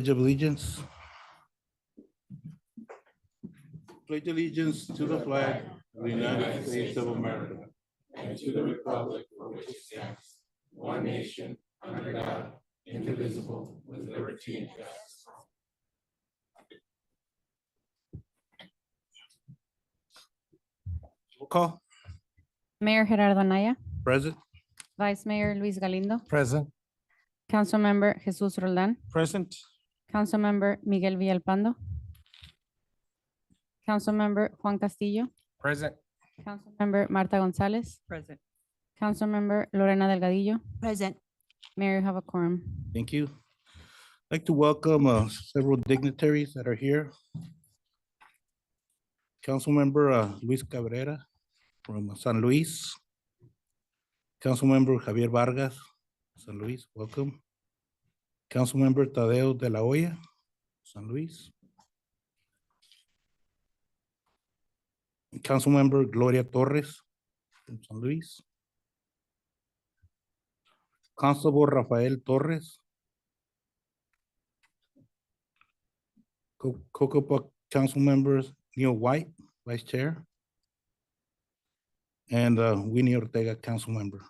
Pledge of allegiance. Pledge allegiance to the flag of the United States of America and to the republic for which it stands, one nation, under God, indivisible, with liberty and justice. Roll call. Mayor Gerardo Anaya, Present. Vice Mayor Luis Galindo, Present. Councilmember Jesus Roldan, Present. Councilmember Miguel Villalpando, Councilmember Juan Castillo, Present. Councilmember Marta Gonzalez, Present. Councilmember Lorena Delgadillo. Present. Mayor, you have a quorum. Thank you. I'd like to welcome several dignitaries that are here. Councilmember Luis Cabrera from San Luis. Councilmember Javier Vargas, San Luis, welcome. Councilmember Tadeo de la Hoya, San Luis. Councilmember Gloria Torres from San Luis. Constable Rafael Torres. Cocopa Council members Neil White, Vice Chair. And Winnie Ortega, Council member.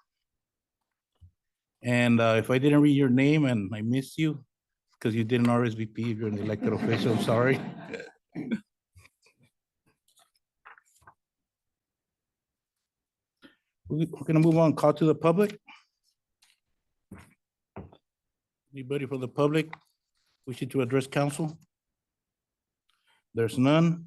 And if I didn't read your name and I missed you, because you didn't RSVP if you're an elected official, I'm sorry. We're gonna move on, call to the public. Anybody from the public wishing to address council? There's none.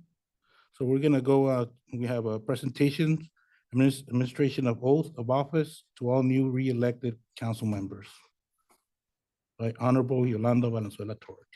So we're gonna go, we have a presentation, administration of oath of office to all new re-elected council members by Honorable Yolanda Valenzuela-Torok.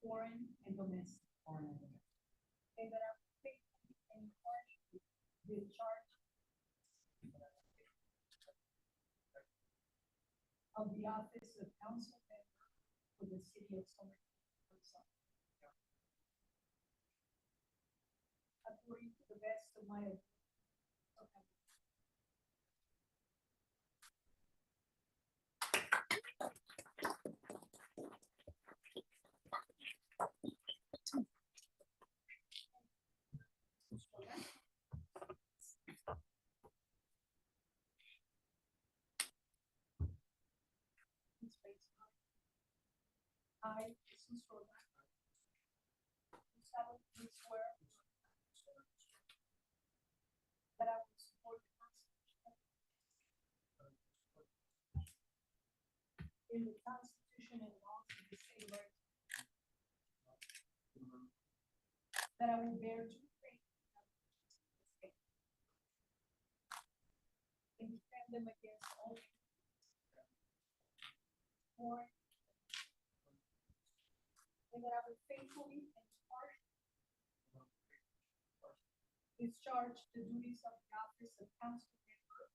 Foreign and domestic. And that I will faithfully and impartially discharge of the office of council member for the city of Somerton. According to the best of my ability. I, Jesus Roldan, do solemnly swear that I will support the Constitution in the Constitution and laws of the state of Arizona, that I will bear true faith and defend them against all foreign. And that I will faithfully and impartially discharge the duties of the office of council member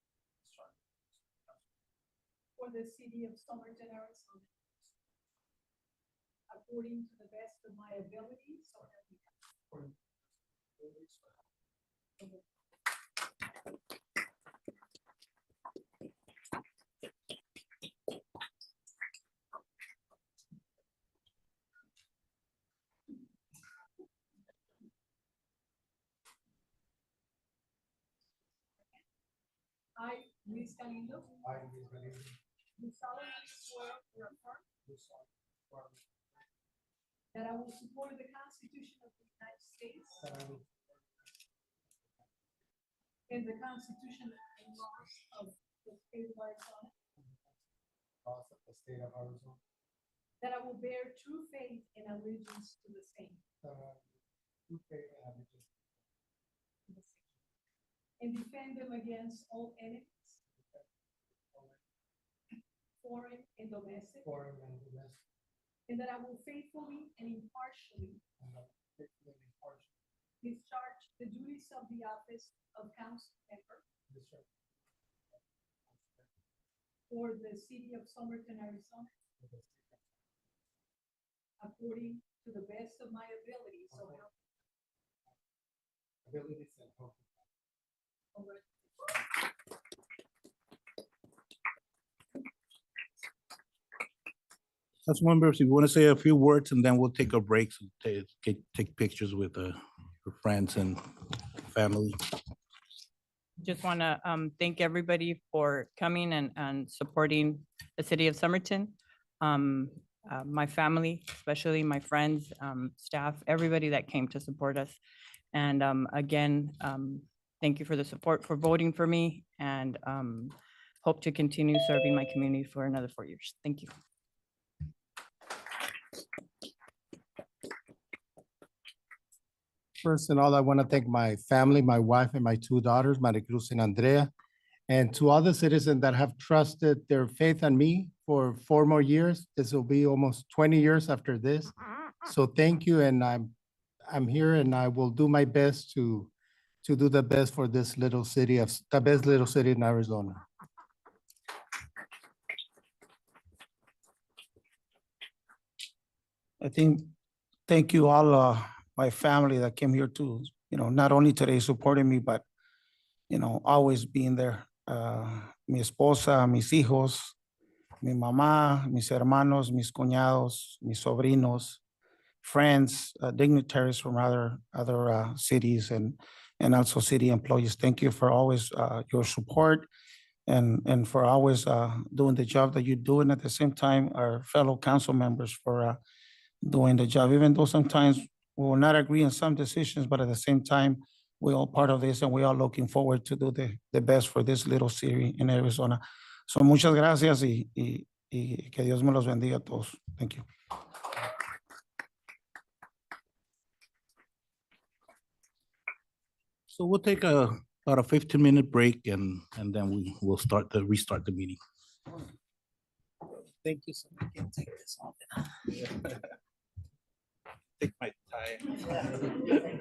for the city of Somerton, Arizona, according to the best of my ability, so help me God. I, Luis Galindo, do solemnly swear or affirm that I will support the Constitution of the United States and the Constitution and laws of the state of Arizona, that I will bear true faith and allegiance to the same and defend them against all enemies, foreign and domestic, and that I will faithfully and impartially discharge the duties of the office of council member for the city of Somerton, Arizona, according to the best of my ability, so help me God. Council members, if you want to say a few words, and then we'll take a break, so take pictures with your friends and family. Just want to thank everybody for coming and supporting the city of Somerton. My family, especially my friends, staff, everybody that came to support us. And again, thank you for the support, for voting for me, and hope to continue serving my community for another 4 years. Thank you. First and all, I want to thank my family, my wife and my 2 daughters, Maricruz and Andrea, and to all the citizens that have trusted their faith in me for 4 more years. This will be almost 20 years after this. So thank you, and I'm here, and I will do my best to do the best for this little city the best little city in Arizona. Thank you all, my family that came here to, not only today supporting me, but, always being there. Mi esposa, mis hijos, mi mamá, mis hermanos, mis cuñados, mis sobrinos, friends, dignitaries from other cities and also city employees. Thank you for always your support and for always doing the job that you do. And at the same time, our fellow council members for doing the job, even though sometimes we will not agree on some decisions, but at the same time, we're all part of this and we are looking forward to do the best for this little city in Arizona. So muchas gracias y que Dios me los bendiga a todos. Thank you. So we'll take about a 15-minute break, and then we'll restart the meeting. Thank you so much. I can take this off. Take my time.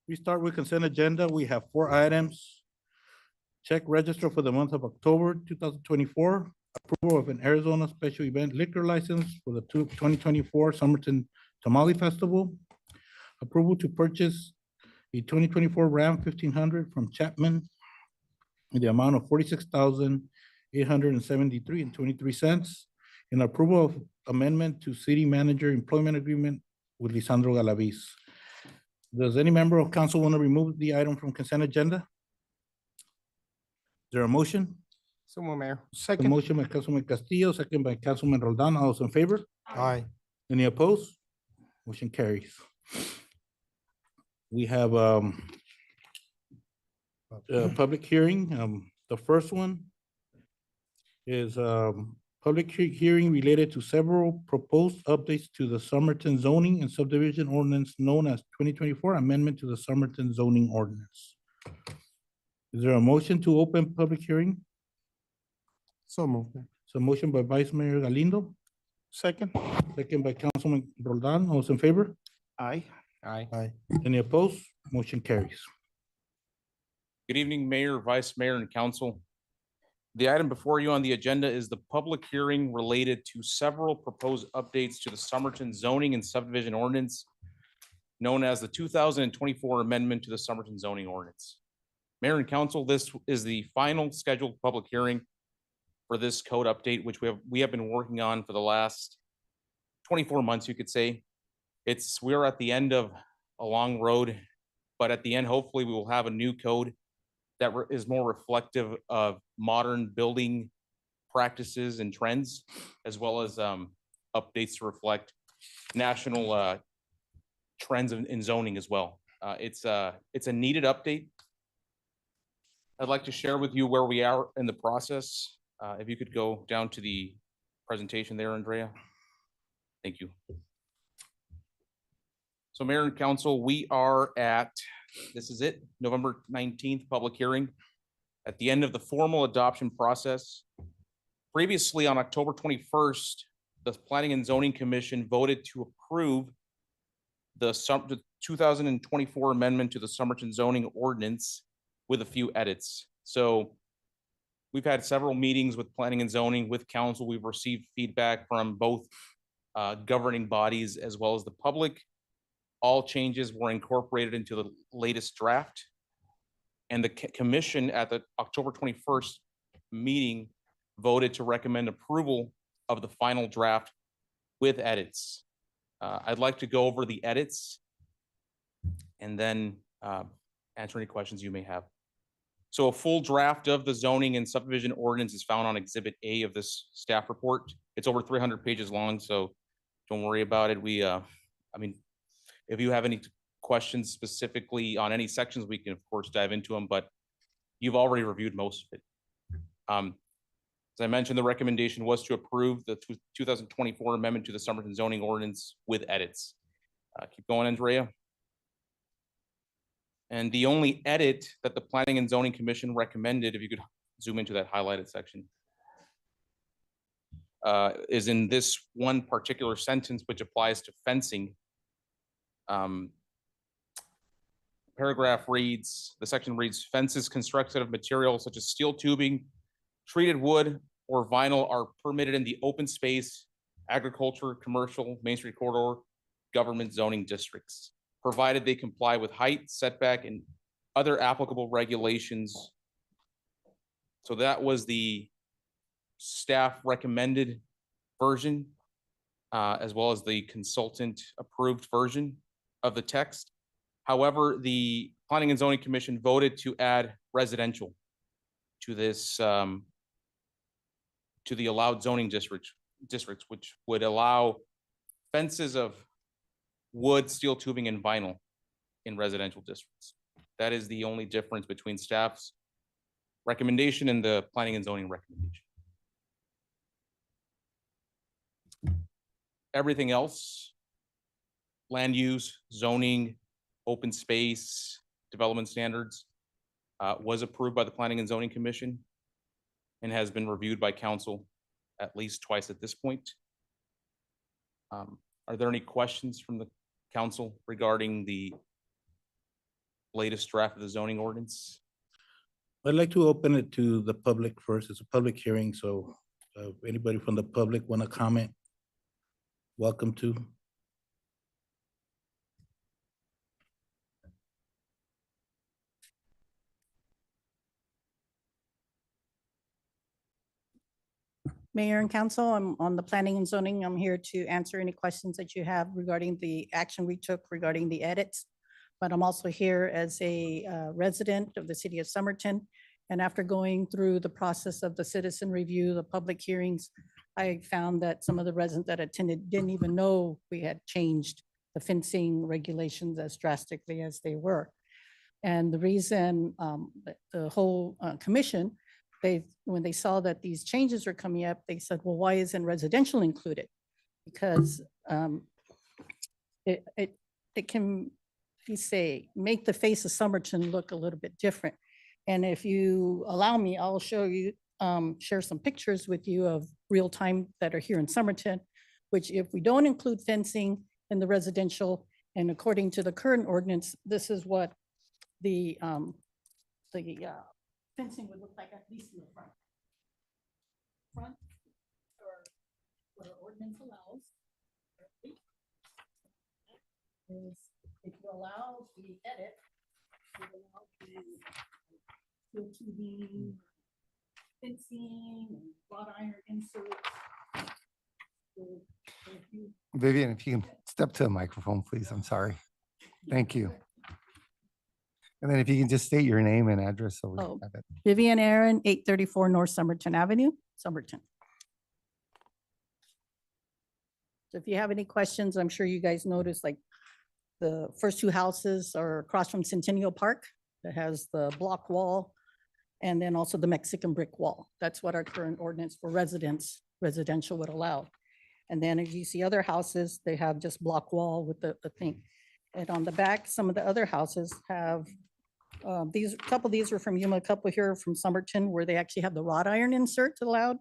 We start with consent agenda. We have 4 items. Check register for the month of October 2024. Approval of an Arizona special event liquor license for the 2024 Somerton Tamale Festival. Approval to purchase a 2024 Ram 1500 from Chapman in the amount of $46,873.23. And approval of amendment to city manager employment agreement with Lizandro Galaviz. Does any member of council want to remove the item from consent agenda? Is there a motion? So, Mayor. A Second. motion by Councilman Castillo, second by Councilman Roldan. All those in favor? Aye. Any opposed? Motion carries. We have a public hearing. The first one is public hearing related to several proposed updates to the Somerton zoning and subdivision ordinance known as 2024 amendment to the Somerton zoning ordinance. Is there a motion to open public hearing? So moved. So motion by Vice Mayor Galindo, Second. second by Councilman Roldan. All those in favor? Aye. Aye. Any opposed? Motion carries. Good evening, Mayor, Vice Mayor, and Council. The item before you on the agenda is the public hearing related to several proposed updates to the Somerton zoning and subdivision ordinance known as the 2024 amendment to the Somerton zoning ordinance. Mayor and Council, this is the final scheduled public hearing for this code update, which we have been working on for the last 24 months, you could say. We're at the end of a long road, but at the end, hopefully we will have a new code that is more reflective of modern building practices and trends, as well as updates to reflect national trends in zoning as well. It's a needed update. I'd like to share with you where we are in the process. If you could go down to the presentation there, Andrea. Thank you. So Mayor and Council, we are at, this is it, November 19th, public hearing, at the end of the formal adoption process. Previously, on October 21st, the Planning and Zoning Commission voted to approve the 2024 amendment to the Somerton zoning ordinance with a few edits. So we've had several meetings with Planning and Zoning, with Council. We've received feedback from both governing bodies as well as the public. All changes were incorporated into the latest draft. And the commission at the October 21st meeting voted to recommend approval of the final draft with edits. I'd like to go over the edits and then answer any questions you may have. So a full draft of the zoning and subdivision ordinance is found on Exhibit A of this staff report. It's over 300 pages long, so don't worry about it. If you have any questions specifically on any sections, we can of course dive into them, but you've already reviewed most of it. As I mentioned, the recommendation was to approve the 2024 amendment to the Somerton zoning ordinance with edits. Keep going, Andrea. And the only edit that the Planning and Zoning Commission recommended, if you could zoom into that highlighted section, is in this one particular sentence, which applies to fencing. Paragraph reads, the section reads, fences constructed of materials such as steel tubing, treated wood, or vinyl are permitted in the open space, agriculture, commercial, Main Street corridor, government zoning districts, provided they comply with height, setback, and other applicable regulations. So that was the staff recommended version, as well as the consultant approved version of the text. However, the Planning and Zoning Commission voted to add residential to this, to the allowed zoning districts, which would allow fences of wood, steel tubing, and vinyl in residential districts. That is the only difference between staff's recommendation and the Planning and Zoning recommendation. Everything else, land use, zoning, open space, development standards, was approved by the Planning and Zoning Commission and has been reviewed by council at least twice at this point. Are there any questions from the council regarding the latest draft of the zoning ordinance. I'd like to open it to the public first. It's a public hearing, so anybody from the public want to comment? Welcome to. Mayor and council, I'm on the planning and zoning. I'm here to answer any questions that you have regarding the action we took regarding the edits. But I'm also here as a resident of the city of Somerton. And after going through the process of the citizen review, the public hearings, I found that some of the residents that attended didn't even know we had changed the fencing regulations as drastically as they were. And the reason the whole commission, when they saw that these changes were coming up, they said, well, why isn't residential included? Because it can, you say, make the face of Somerton look a little bit different. And if you allow me, I'll show you, share some pictures with you of real time that are here in Somerton, which if we don't include fencing in the residential, and according to the current ordinance, this is what the fencing would look like, at least in the front. Front, or what our ordinance allows. Is if you allow the edit, you allow the steel tubing, fencing, and wrought iron inserts. So if you Vivian, if you can step to the microphone, please. I'm sorry. Thank you. And then if you can just state your name and address. So we Oh. have it. Vivian Aaron, 834 North Somerton Avenue, Somerton. So if you have any questions, I'm sure you guys noticed, like, the first two houses are across from Centennial Park that has the block wall, and then also the Mexican brick wall. That's what our current ordinance for residential would allow. And then if you see other houses, they have just block wall with the thing. And on the back, some of the other houses have a couple of these are from Yuma, a couple here from Somerton, where they actually have the wrought iron insert allowed.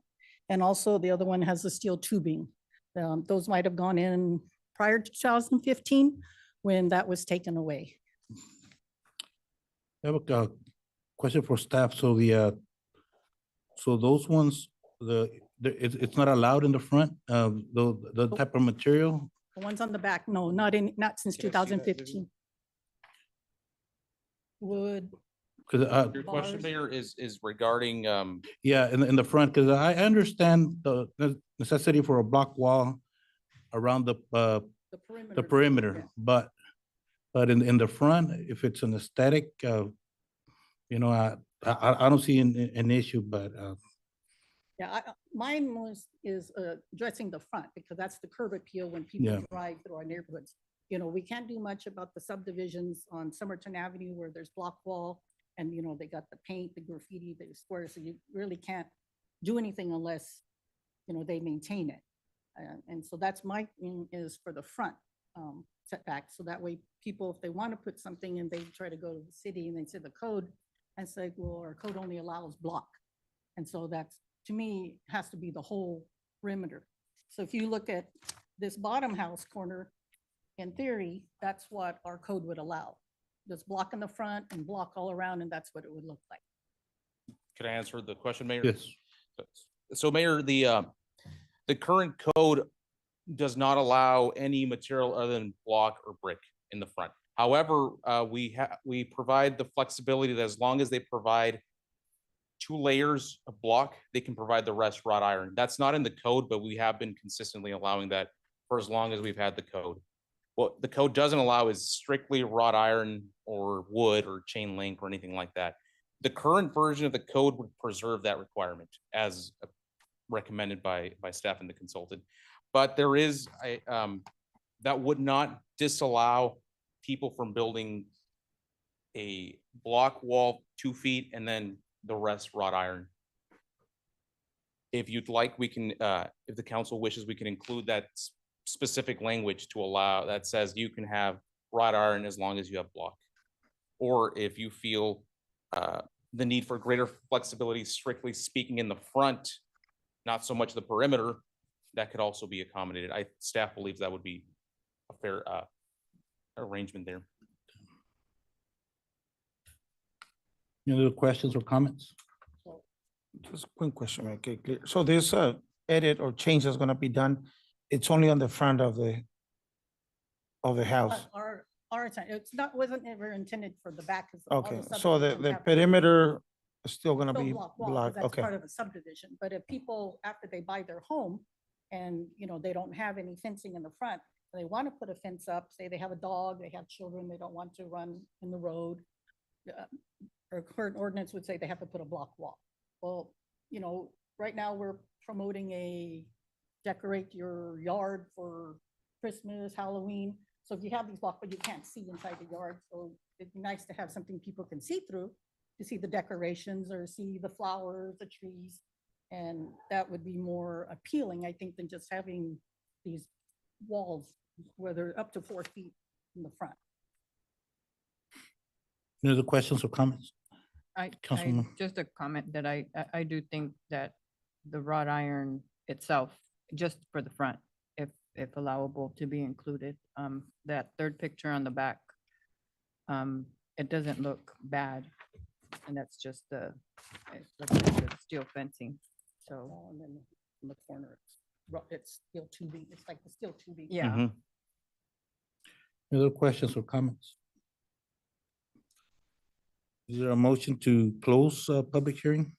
And also the other one has the steel tubing. Those might have gone in prior to 2015 when that was taken away. I have a question for staff. So so those ones, it's not allowed in the front, the type of material? The ones on the back, no, not since Can I see that, 2015. Wood, Because, Your question, Bars. Mayor, is regarding, yeah, in the front, because I understand the necessity for a block wall around the perimeter. the perimeter, but in the front, if it's an aesthetic, you know, I don't see an issue, but Yeah, mine is addressing the front because that's the curb appeal when people Yeah. drive through our neighborhoods. You know, we can't do much about the subdivisions on Somerton Avenue where there's block wall and, you know, they got the paint, the graffiti, the squares, so you really can't do anything unless, you know, they maintain it. And so that's my thing is for the front setback. So that way people, if they want to put something and they try to go to the city and they say the code and say, well, our code only allows block. And so that's, to me, has to be the whole perimeter. So if you look at this bottom house corner, in theory, that's what our code would allow. Just block in the front and block all around, and that's what it would look like. can I answer the question, Mayor? yes. So Mayor, the current code does not allow any material other than block or brick in the front. However, we provide the flexibility that as long as they provide 2 layers of block, they can provide the rest wrought iron. That's not in the code, but we have been consistently allowing that for as long as we've had the code. What the code doesn't allow is strictly wrought iron or wood or chain link or anything like that. The current version of the code would preserve that requirement as recommended by staff and the consultant. But there is that would not disallow people from building a block wall 2 feet and then the rest wrought iron. If you'd like, we can, if the council wishes, we can include that specific language to allow, that says you can have wrought iron as long as you have block. Or if you feel the need for greater flexibility, strictly speaking in the front, not so much the perimeter, that could also be accommodated. Staff believes that would be a fair arrangement there. Any other questions or comments? Just a quick question, make it clear. So this edit or change that's gonna be done, it's only on the front of the house? Our, it's not, wasn't ever intended for the back. 'cause all Okay, the so the subdivisions have to be perimeter is still gonna still be block wall, 'cause blocked, that's okay. part of a subdivision. But if people, after they buy their home and, they don't have any fencing in the front, they want to put a fence up, say they have a dog, they have children, they don't want to run in the road. Or current ordinance would say they have to put a block wall. Well, right now we're promoting a decorate your yard for Christmas, Halloween. So if you have these blocks, but you can't see inside the yard, so it'd be nice to have something people can see through, to see the decorations or see the flowers, the trees. And that would be more appealing, I think, than just having these walls, where they're up to 4 feet in the front. Any other questions or comments? Councilwoman. Just a comment that I do think that the wrought iron itself, just for the front, if allowable to be included, that third picture on the back, it doesn't look bad. And that's just it looks like the steel fencing, so, And then in the corner, it's steel tubing, it's like the steel tubing. yeah. Mhm. Any other questions or comments? Is there a motion to close public hearing?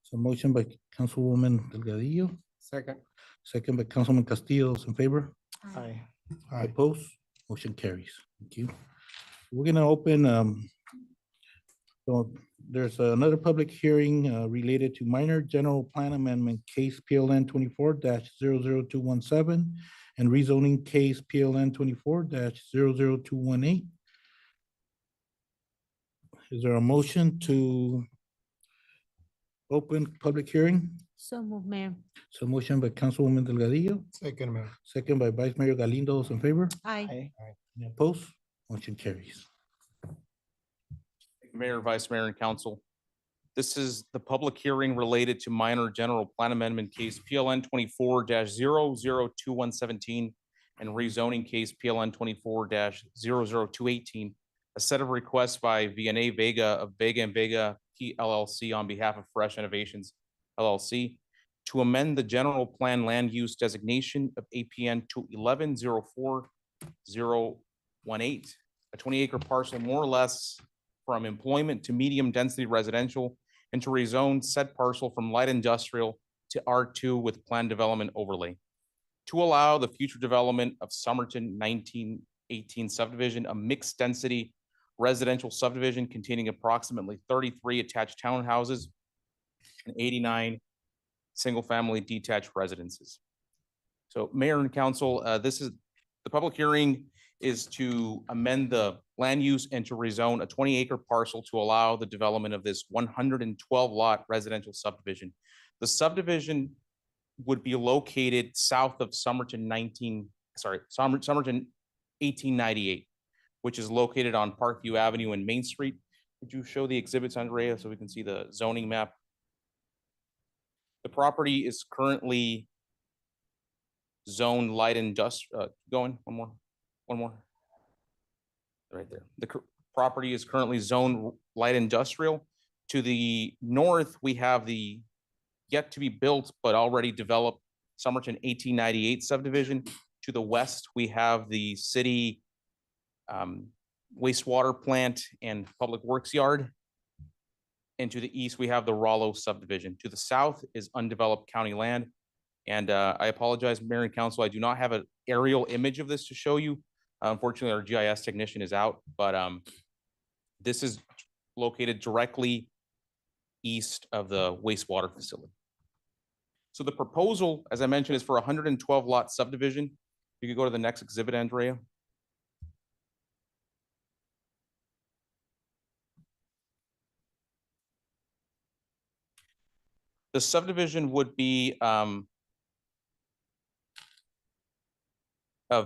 So motion by Councilwoman Delgadillo, Second. second by Councilman Castillo, those in favor? Aye. Opposed? Motion carries. Thank you. We're gonna open, so there's another public hearing related to minor general plan amendment case PLN 24-00217 and rezoning case PLN 24-00218. Is there a motion to open public hearing? So move, Mayor. So motion by Councilwoman Delgadillo, Second, Mayor. second by Vice Mayor Galindo, those in favor? Aye. Any opposed? Motion carries. Mayor, Vice Mayor, and Council. This is the public hearing related to minor general plan amendment case PLN 24-002117 and rezoning case PLN 24-00218. A set of requests by Vianey Vega of Vega and Vega PLLC on behalf of Fresh Innovations LLC to amend the general plan land use designation of APN to 1104-018, a 20-acre parcel more or less from employment to medium density residential, and to rezone said parcel from light industrial to R2 with planned development overlay. To allow the future development of Somerton 1918 subdivision, a mixed density residential subdivision containing approximately 33 attached townhouses and 89 single-family detached residences. So Mayor and Council, this is, the public hearing is to amend the land use and to rezone a 20-acre parcel to allow the development of this 112-lot residential subdivision. The subdivision would be located south of Somerton 1898, which is located on Parkview Avenue and Main Street. Would you show the exhibits, Andrea, so we can see the zoning map? The property is currently zoned light industrial, one more. Right there. The property is currently zoned light industrial. To the north, we have the yet to be built but already developed Somerton 1898 subdivision. To the west, we have the city wastewater plant and public works yard. And to the east, we have the Rollo subdivision. To the south is undeveloped county land. And I apologize, Mayor and Council, I do not have an aerial image of this to show you. Unfortunately, our GIS technician is out, but this is located directly east of the wastewater facility. So the proposal, as I mentioned, is for 112 lot subdivision. You could go to the next exhibit, Andrea. The subdivision would be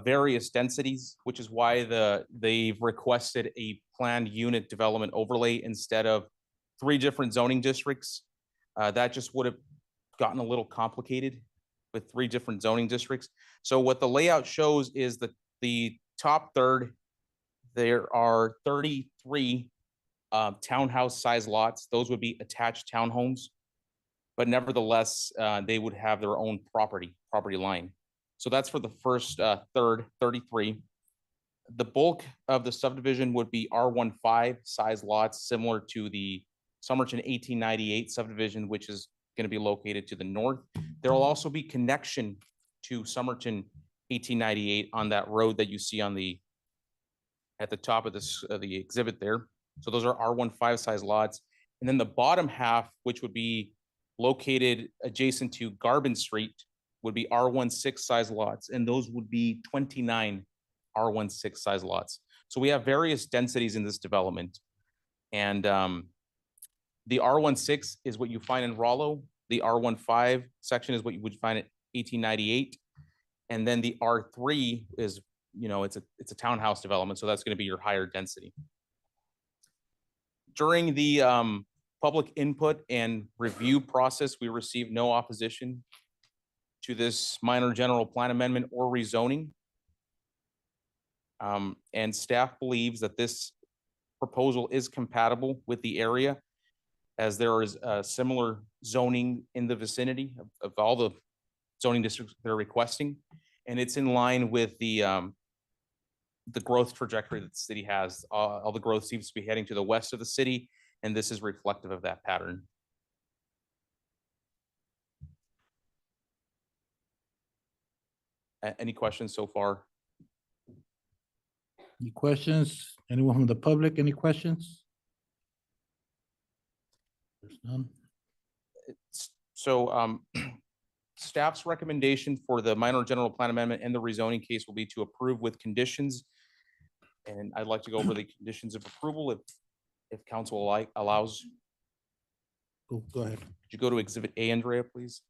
various densities, which is why they've requested a planned unit development overlay instead of 3 different zoning districts. That just would have gotten a little complicated with 3 different zoning districts. So what the layout shows is that the top third, there are 33 townhouse size lots. Those would be attached townhomes. But nevertheless, they would have their own property line. So that's for the first third, 33. The bulk of the subdivision would be R15 size lots, similar to the Somerton 1898 subdivision, which is going to be located to the north. There will also be connection to Somerton 1898 on that road that you see on at the top of this the exhibit there. So those are R15 size lots. And then the bottom half, which would be located adjacent to Garvin Street, would be R16 size lots, and those would be 29 R16 size lots. So we have various densities in this development. And the R16 is what you find in Rollo. The R15 section is what you would find at 1898. And then the R3 is, it's a townhouse development. So that's going to be your higher density. During the public input and review process, we received no opposition to this minor general plan amendment or rezoning. And staff believes that this proposal is compatible with the area, as there is a similar zoning in the vicinity of all the zoning districts they're requesting. And it's in line with the growth trajectory that the city has. All the growth seems to be heading to the west of the city, and this is reflective of that pattern. Any questions so far? Any questions? Anyone from the public? Any questions? There's none. So staff's recommendation for the minor general plan amendment and the rezoning case will be to approve with conditions. And I'd like to go over the conditions of approval if council allows. Go ahead. Could you go to Exhibit A, Andrea, please?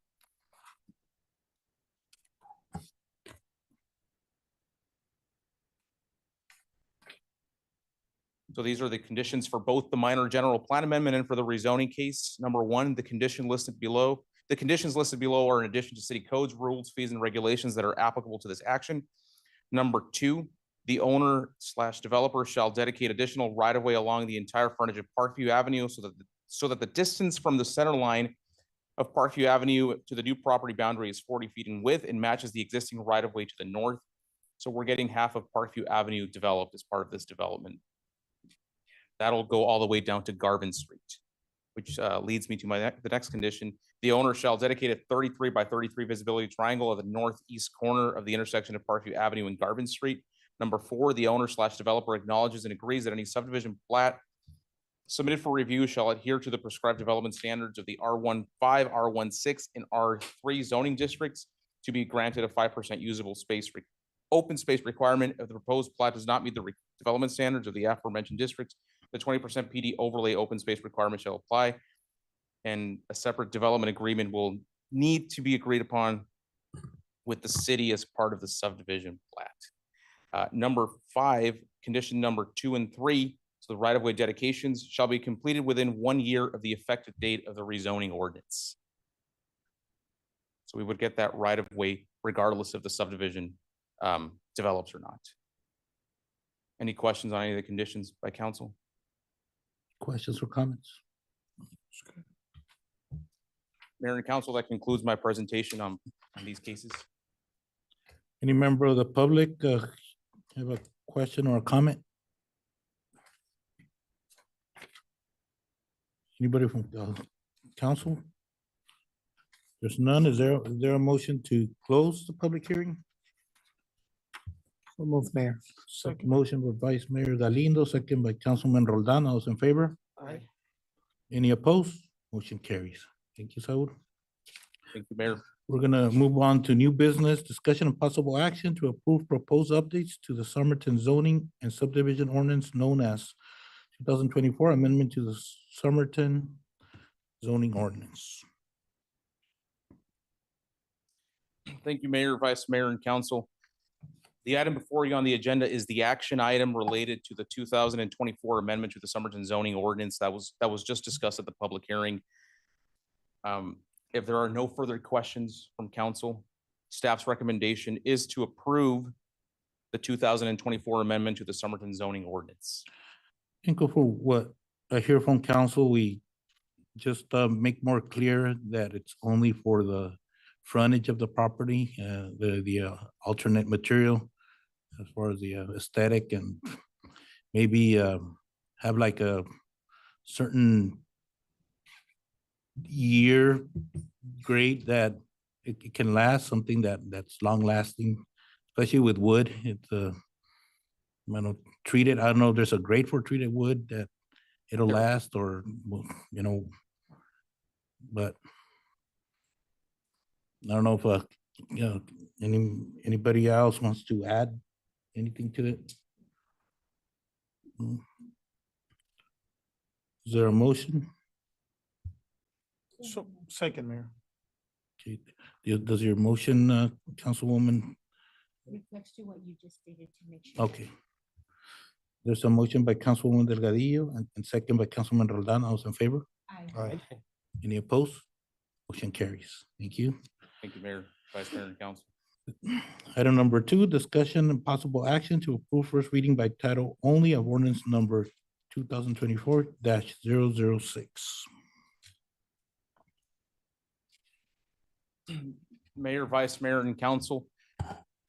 So these are the conditions for both the minor general plan amendment and for the rezoning case. Number one, the conditions listed below are in addition to city codes, rules, fees, and regulations that are applicable to this action. Number two, the owner/developer shall dedicate additional right-of-way along the entire frontage of Parkview Avenue so that the distance from the center line of Parkview Avenue to the new property boundary is 40 feet in width and matches the existing right-of-way to the north. So we're getting half of Parkview Avenue developed as part of this development. That'll go all the way down to Garvin Street, which leads me to the next condition. The owner shall dedicate a 33 by 33 visibility triangle at the northeast corner of the intersection of Parkview Avenue and Garvin Street. Number four, the owner/developer acknowledges and agrees that any subdivision plat submitted for review shall adhere to the prescribed development standards of the R15, R16, and R3 zoning districts to be granted a 5% usable space open space requirement. If the proposed plat does not meet the development standards of the aforementioned districts, the 20% PD overlay open space requirement shall apply, and a separate development agreement will need to be agreed upon with the city as part of the subdivision plat. Number five, condition number 2 and 3, so the right-of-way dedications shall be completed within 1 year of the effective date of the rezoning ordinance. So we would get that right-of-way regardless if the subdivision develops or not. Any questions on any of the conditions by council? Questions or comments? Mayor and council, that concludes my presentation on these cases. Any member of the public have a question or a comment? Anybody from council? There's none. Is there a motion to close the public hearing? So moved, Mayor. Second motion by Vice Mayor Galindo, second by Councilman Roldan. All those in favor? Aye. Any opposed? Motion carries. Thank you, Saul. Thank you, Mayor. We're gonna move on to new business, discussion and possible action to approve proposed updates to the Somerton zoning and subdivision ordinance known as 2024 amendment to the Somerton zoning ordinance. Thank you, Mayor, Vice Mayor, and council. The item before you on the agenda is the action item related to the 2024 amendment to the Somerton zoning ordinance that was just discussed at the public hearing. If there are no further questions from council, staff's recommendation is to approve the 2024 amendment to the Somerton zoning ordinance. Inco, for what I hear from council, we just make more clear that it's only for the frontage of the property, the alternate material as far as the aesthetic, and maybe have like a certain year grade that it can last, something that's long lasting, especially with wood. It's treated, I don't know if there's a grade for treated wood that it'll last, or, you know, but I don't know if, you know, anybody else wants to add anything to it? Is there a motion? So, second, Mayor. Okay, does your motion, Councilwoman? Reflects to what you just stated to make sure. Okay. There's a motion by Councilwoman Delgadillo and second by Councilman Roldan. All those in favor? Aye. Any opposed? Motion carries. Thank you. Thank you, Mayor, Vice Mayor, and Council. Item number 2, discussion and possible action to approve first reading by title only of ordinance number 2024-006. Mayor, Vice Mayor, and Council.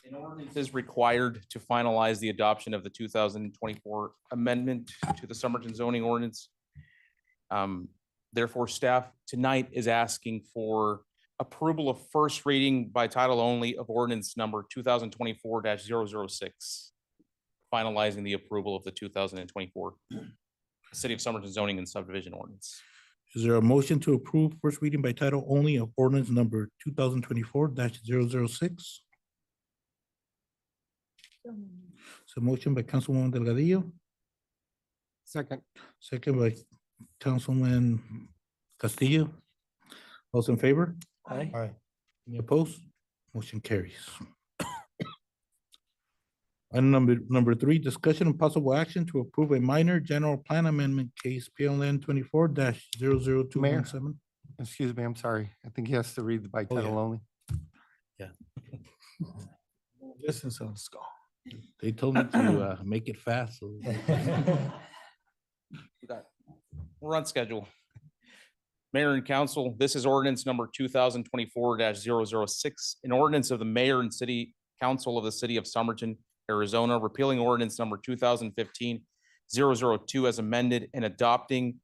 An ordinance is required to finalize the adoption of the 2024 amendment to the Somerton zoning ordinance. Therefore, staff tonight is asking for approval of first reading by title only of ordinance number 2024-006, finalizing the approval of the 2024 City of Somerton zoning and subdivision ordinance. Is there a motion to approve first reading by title only of ordinance number 2024-006? So motion by Councilwoman Delgadillo, Second. second by Councilman Castillo. Those in favor? Aye. Any opposed? Motion carries. Item number 3, discussion and possible action to approve a minor general plan amendment case PLN 24-00217. Excuse me, I'm sorry. I think he has to read by Oh, yeah. title only. Listen, so let's go. They told me to make it fast. So We're on schedule. Mayor and Council, this is ordinance number 2024-006, an ordinance of the mayor and city council of the city of Somerton, Arizona, repealing ordinance number 2015-002 as amended and adopting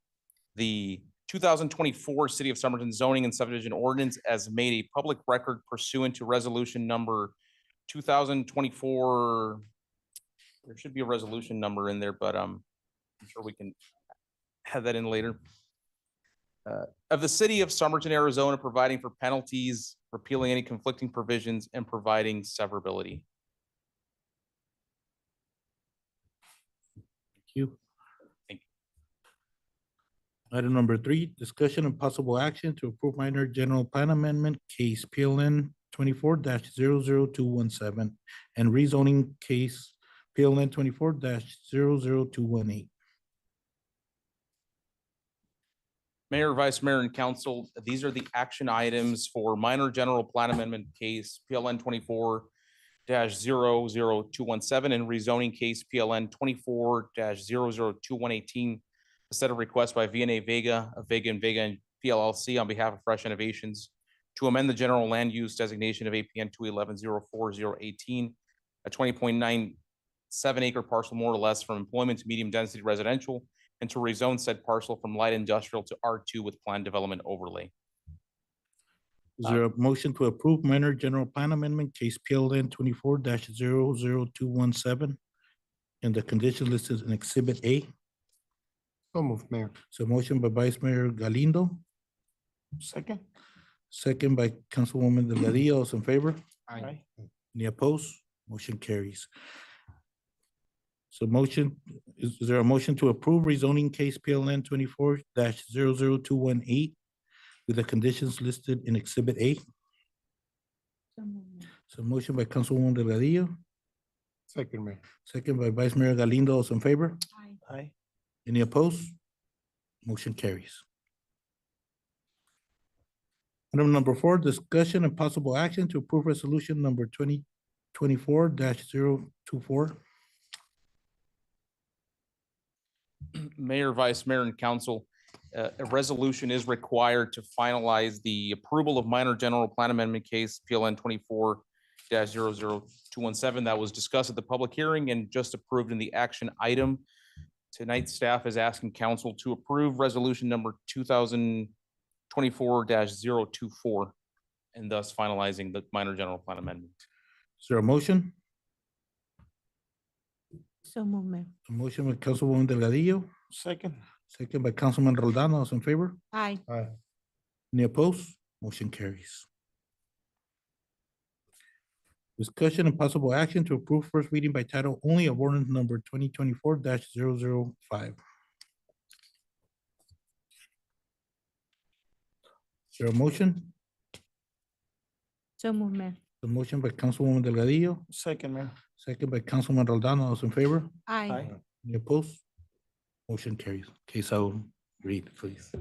the 2024 City of Somerton zoning and subdivision ordinance as made a public record pursuant to resolution number 2024. There should be a resolution number in there, but I'm sure we can have that in later. Of the City of Somerton, Arizona, providing for penalties, repealing any conflicting provisions, and providing severability. Thank you. Thank Item number 3, discussion and possible action to approve minor general plan amendment case PLN 24-00217 and rezoning case PLN 24-00218. Mayor, Vice Mayor, and Council, these are the action items for minor general plan amendment case PLN 24-00217 and rezoning case PLN 24-00218. A set of requests by Vianey, Vega of Vega and PLLC on behalf of Fresh Innovations to amend the general land use designation of APN 211-04018, a 20.97 acre parcel more or less from employment to medium density residential, and to rezone said parcel from light industrial to R2 with planned development overlay. Is there a motion to approve minor general plan amendment case PLN 24-00217 and the condition listed in Exhibit A? So moved, Mayor. So motion by Vice Mayor Galindo, Second. second by Councilwoman Delgadillo. Those in favor? Aye. Any opposed? Motion carries. So motion, is there a motion to approve rezoning case PLN 24-00218 with the conditions listed in Exhibit A? So motion by Councilwoman Delgadillo, Second, Mayor. second by Vice Mayor Galindo. Those in favor? Aye. Any opposed? Motion carries. Item number 4, discussion and possible action to approve resolution number 2024-024. Mayor, Vice Mayor, and Council, a resolution is required to finalize the approval of minor general plan amendment case PLN 24-00217 that was discussed at the public hearing and just approved in the action item. Tonight, staff is asking council to approve resolution number 2024-024 and thus finalizing the minor general plan amendment. Is there a motion? So move, Mayor. A motion by Councilwoman Delgadillo, Second. second by Councilman Roldán. All those in favor? Aye. Any opposed? Motion carries. Discussion and possible action to approve first reading by title only of ordinance number 2024-005. Is there a motion? So move, Mayor. The motion by Councilwoman Delgadillo, Second, Mayor. second by Councilman Roldán. All those in favor? Aye. Any opposed? Motion carries. Case I will read, please.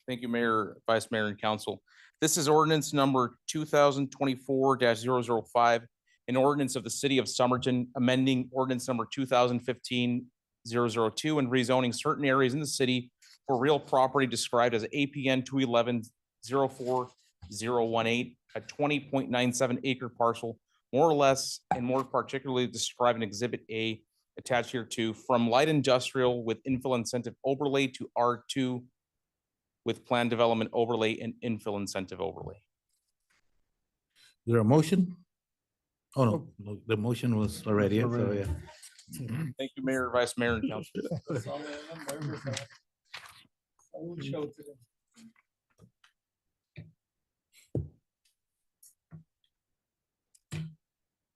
Thank you, Mayor, Vice Mayor, and Council. This is ordinance number 2024-005, an ordinance of the City of Somerton, amending ordinance number 2015-002 and rezoning certain areas in the city for real property described as APN 211-04018, a 20.97 acre parcel, more or less, and more particularly described in Exhibit A attached here to from light industrial with infill incentive overlay to R2 with planned development overlay and infill incentive overlay. Is there a motion? Oh, no, the motion was already, so yeah. Thank you, Mayor, Vice Mayor, and Council.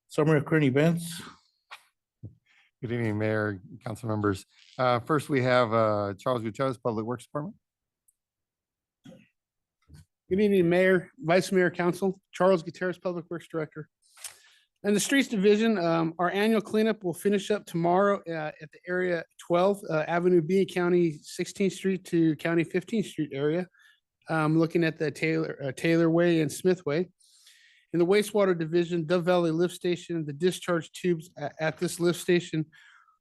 Summary of current events. Good evening, Mayor, council members. First, we have Charles Gutierrez, Public Works Department. Good evening, Mayor, Vice Mayor, Council, Charles Gutierrez, Public Works Director. And the Streets Division, our annual cleanup will finish up tomorrow at the area 12 Avenue B, County 16th Street to County 15th Street area. Looking at the Taylor Way and Smith Way. In the wastewater division, Dove Valley Lift Station, the discharge tubes at this lift station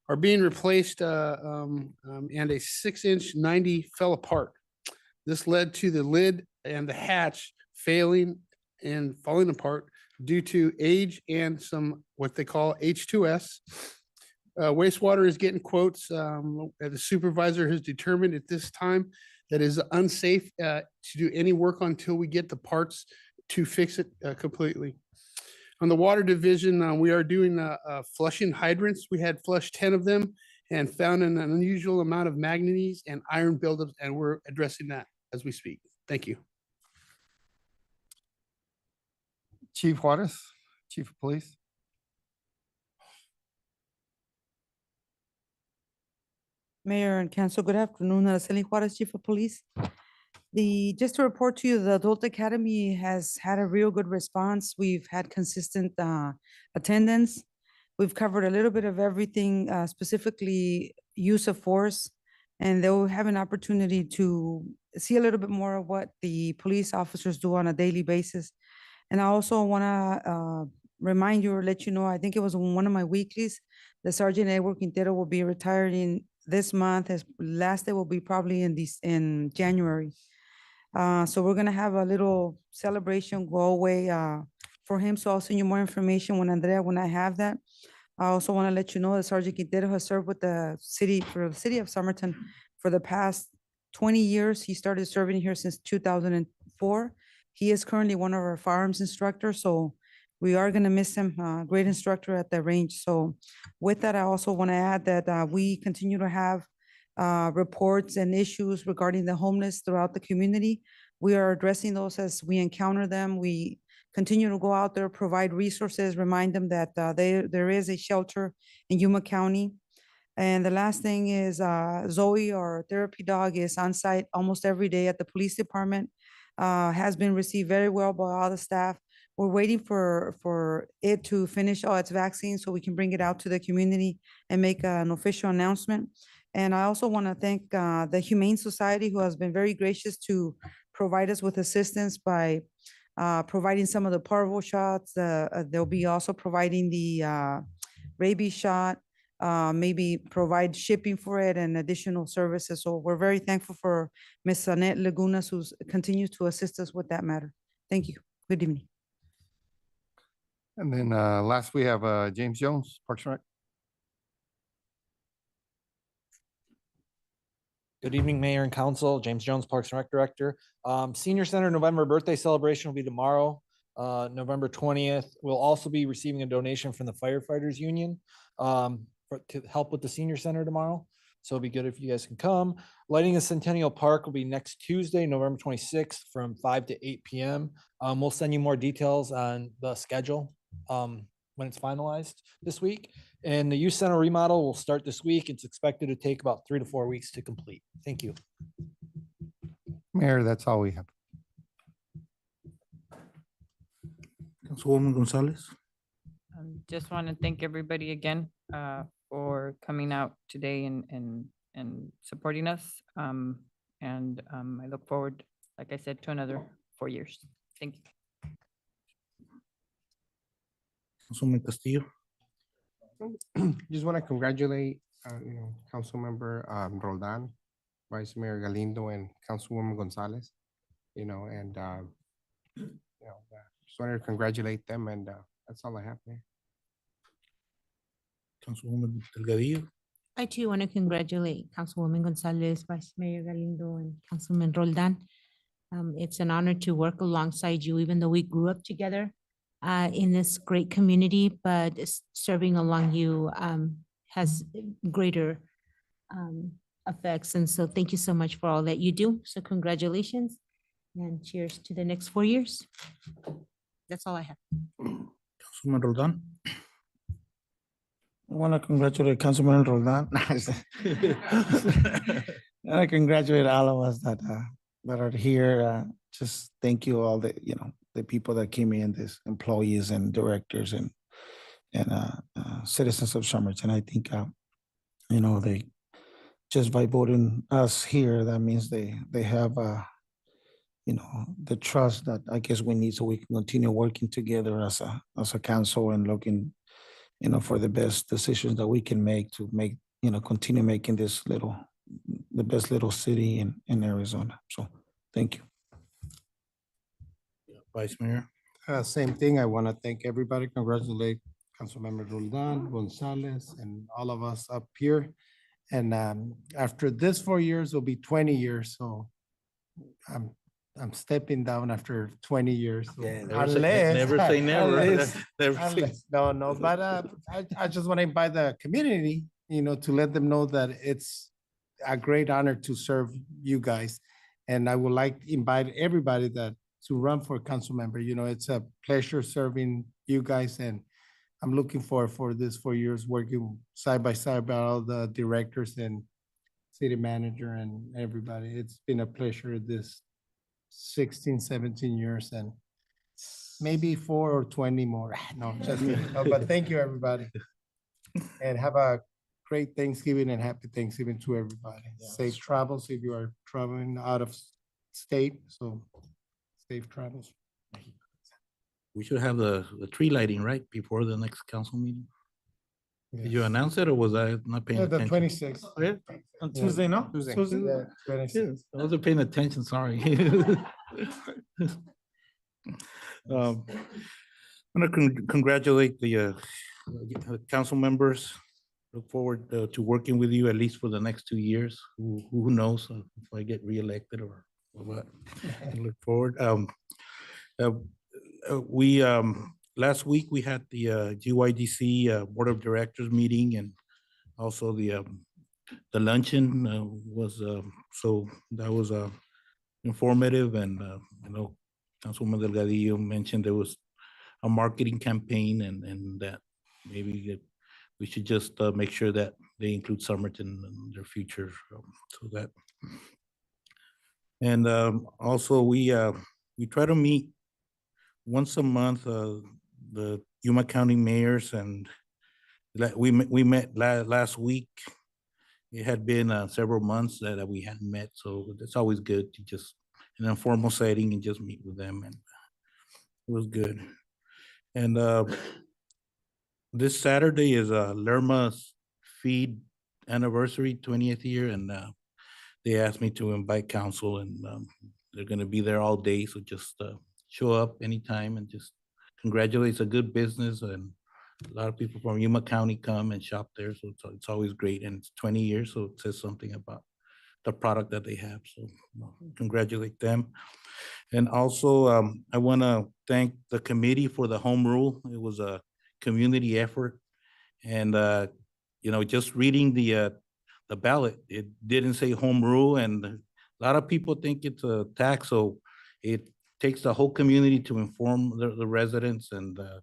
are being replaced and a 6-inch 90 fell apart. This led to the lid and the hatch failing and falling apart due to age and some what they call H2S. Wastewater is getting quotes. The supervisor has determined at this time that it is unsafe to do any work until we get the parts to fix it completely. On the water division, we are doing flushing hydrants. We had flushed 10 of them and found an unusual amount of manganese and iron buildups, and we're addressing that as we speak. Thank you. Chief Juarez, Chief of Police. Mayor and Council, good afternoon. Araceli Juarez, Chief of Police. Just to report to you, the Adult Academy has had a real good response. We've had consistent attendance. We've covered a little bit of everything, specifically use of force, and they'll have an opportunity to see a little bit more of what the police officers do on a daily basis. And I also want to remind you or let you know, I think it was on one of my weeklies, the Sergeant Edward Quintero will be retiring this month. His last day will be probably in January. So we're gonna have a little celebration go away for him. So I'll send you more information when I have that. I also want to let you know that Sergeant Quintero has served with the city of Somerton for the past 20 years. He started serving here since 2004. He is currently one of our firearms instructors, so we are gonna miss him, great instructor at the range. So with that, I also want to add that we continue to have reports and issues regarding the homeless throughout the community. We are addressing those as we encounter them. We continue to go out there, provide resources, remind them that there is a shelter in Yuma County. And the last thing is Zoe, our therapy dog, is on site almost every day at the police department, has been received very well by all the staff. We're waiting for it to finish all its vaccines so we can bring it out to the community and make an official announcement. And I also want to thank the Humane Society, who has been very gracious to provide us with assistance by providing some of the parvo shots. They'll be also providing the rabies shot. maybe provide shipping for it and additional services. So we're very thankful for Ms. Annette Lagunas, who continues to assist us with that matter. Thank you. Good evening. And then last, we have James Jones, Parks and Rec. Good evening, Mayor and Council. James Jones, Parks and Rec Director. Senior Center November birthday celebration will be tomorrow, November 20th. We'll also be receiving a donation from the Firefighters Union to help with the Senior Center tomorrow. So it'll be good if you guys can come. Lighting of Centennial Park will be next Tuesday, November 26th from 5 to 8 p.m. We'll send you more details on the schedule when it's finalized this week. And the youth center remodel will start this week. It's expected to take about 3 to 4 weeks to complete. Thank you. Mayor, that's all we have. Councilwoman Gonzalez. Just want to thank everybody again for coming out today and supporting us. I look forward, like I said, to another 4 years. Thank you. Councilwoman Castillo. Just want to congratulate, Councilmember Roldan, Vice Mayor Galindo, and Councilwoman Gonzalez, just wanted to congratulate them, and that's all I have, Mayor. Councilwoman Delgadillo. I too want to congratulate Councilwoman Gonzalez, Vice Mayor Galindo, and Councilman Roldan. It's an honor to work alongside you, even though we grew up together in this great community, but serving along you has greater effects. And so thank you so much for all that you do. So congratulations and cheers to the next 4 years. That's all I have. Councilman Roldan. I want to congratulate Councilman Roldan. I congratulate all of us that are here. Just thank you all the people that came in, this employees and directors and citizens of Somerton. I think they just by voting us here, that means they have the trust that I guess we need, so we can continue working together as a council and looking for the best decisions that we can make to continue making this the best little city in Arizona. So thank you. Vice Mayor. Same thing. I want to thank everybody, congratulate Councilmember Roldan, Gonzalez, and all of us up here. And after this 4 years, will be 20 years. So I'm stepping down after 20 years. So Never say never. Never say. No, but I just want to invite the community, to let them know that it's a great honor to serve you guys. And I would like to invite everybody to run for council member. It's a pleasure serving you guys, and I'm looking forward for this 4 years working side by side by all the directors and city manager and everybody. It's been a pleasure this 16, 17 years, and maybe 4 or 20 more. No, just kidding. No, but thank you, everybody. And have a great Thanksgiving and happy Thanksgiving to everybody. Yeah. Safe travels if you are traveling out of state. So safe travels. We should have the tree lighting, right, before the next council meeting. Did you Yes. announce it, or was I not paying The attention? 26th. Oh, yeah? On Yeah. Tuesday, no? Tuesday. Yeah, 26th. I wasn't paying attention, sorry. I want to congratulate the council members. Look forward to working with you at least for the next 2 years. Who knows if I get reelected or what. I look forward. Last week we had the GYDC Board of Directors meeting, and also the luncheon was so that was informative, and Councilwoman Delgadillo mentioned there was a marketing campaign, and that maybe we should just make sure that they include Somerton in their future, so that. And also we try to meet once a month, the Yuma County mayors, and we met last week. It had been several months that we hadn't met, so it's always good to just in an informal setting and just meet with them, and it was good. And this Saturday is Lerma's feed anniversary, 20th year, and they asked me to invite council, and they're gonna be there all day, so just show up anytime and just congratulate. It's a good business, and a lot of people from Yuma County come and shop there, so it's always great, and it's 20 years, so it says something about the product that they have, so congratulate them. And also, I want to thank the committee for the home rule. It was a community effort. And, just reading the ballot, it didn't say home rule, and a lot of people think it's a tax, so it takes the whole community to inform the residents, and I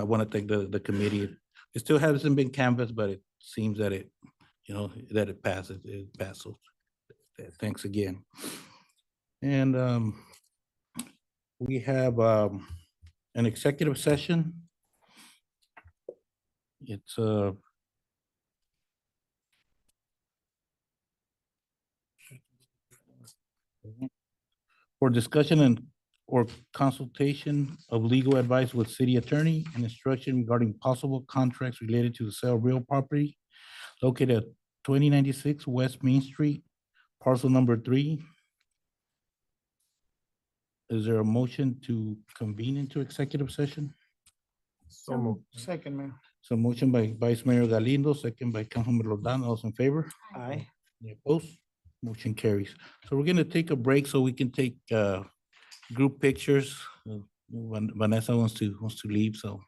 want to thank the committee. It still hasn't been canvassed, but it seems that it passes, it passes. Thanks again. And we have an executive session. It's for discussion or consultation of legal advice with city attorney and instruction regarding possible contracts related to the sale of real property located at 2096 West Main Street, parcel number 3. Is there a motion to convene into executive session? Second, Mayor. So motion by Vice Mayor Galindo, second by Councilman Roldan. All those in favor? Aye. Any opposed? Motion carries. So we're gonna take a break so we can take group pictures. Vanessa wants to leave, so.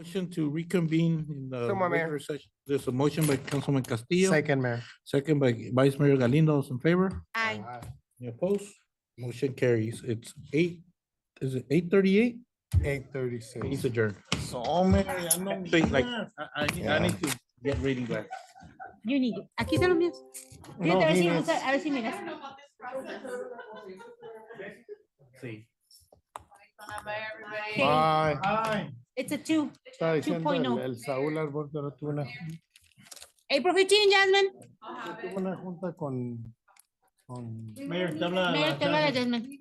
Motion to reconvene in the So, my Mayor. regular session. There's a motion by Councilman Castillo. Second, Mayor. Second by Vice Mayor Galindo. Those in favor? Aye. Any opposed? Motion carries. It's is it 8:38? 8:36. He's adjourned. So, Mayor, ya no. So, like, I need to get reading glasses. You need it. Aquí están los míos. No, Fíjate, he is- a ver si miras. Sí. Bye. It's a 2. Estaba diciendo 2.0. el Saúl Arbor, pero tuvo una, April 15, Jasmine. tuvo una junta con Mayor, te habla. Mayor, te habla de Jasmine.